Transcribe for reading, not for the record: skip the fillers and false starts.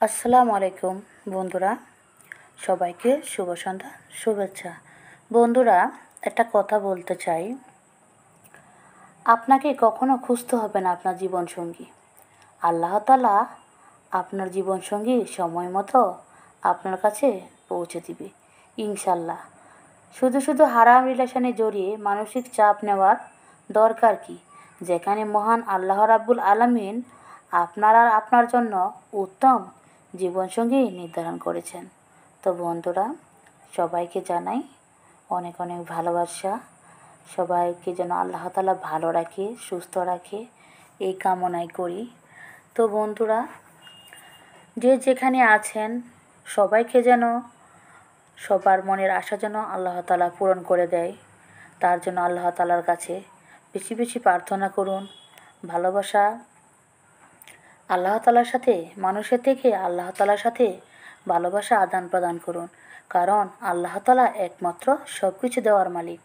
আসসালামু আলাইকুম বন্ধুরা, সবাইকে শুভ সন্ধ্যা শুভেচ্ছা। বন্ধুরা, একটা কথা বলতে চাই, আপনাকে কখনো খুঁজতে হবে না আপনার জীবনসঙ্গী। আল্লাহ তাআলা আপনার জীবনসঙ্গী সময় মতো আপনার কাছে পৌঁছে দিবে ইনশাল্লাহ। শুধু শুধু হারাম রিলেশনে জড়িয়ে মানসিক চাপ নেওয়ার দরকার কি, যেখানে মহান আল্লাহ রাব্বুল আলামিন আপনার আর আপনার জন্য উত্তম জীবনসঙ্গী নির্ধারণ করেছেন। তো বন্ধুরা, সবাইকে জানাই অনেক অনেক ভালোবাসা। সবাইকে যেন আল্লাহ তাআলা ভালো রাখে, সুস্থ রাখে, এই কামনাই করি। তো বন্ধুরা, যে যেখানে আছেন সবাইকে যেন সবার মনের আশা যেন আল্লাহ তাআলা পূরণ করে দেয়। তার জন্য আল্লাহ তাআলার কাছে বেশি বেশি প্রার্থনা করুন। ভালোবাসা আল্লাহ তাআলার সাথে, মানুষের থেকে আল্লাহ তাআলার সাথে ভালোবাসা আদান প্রদান করুন, কারণ আল্লাহ তাআলা একমাত্র সব কিছু দেওয়ার মালিক।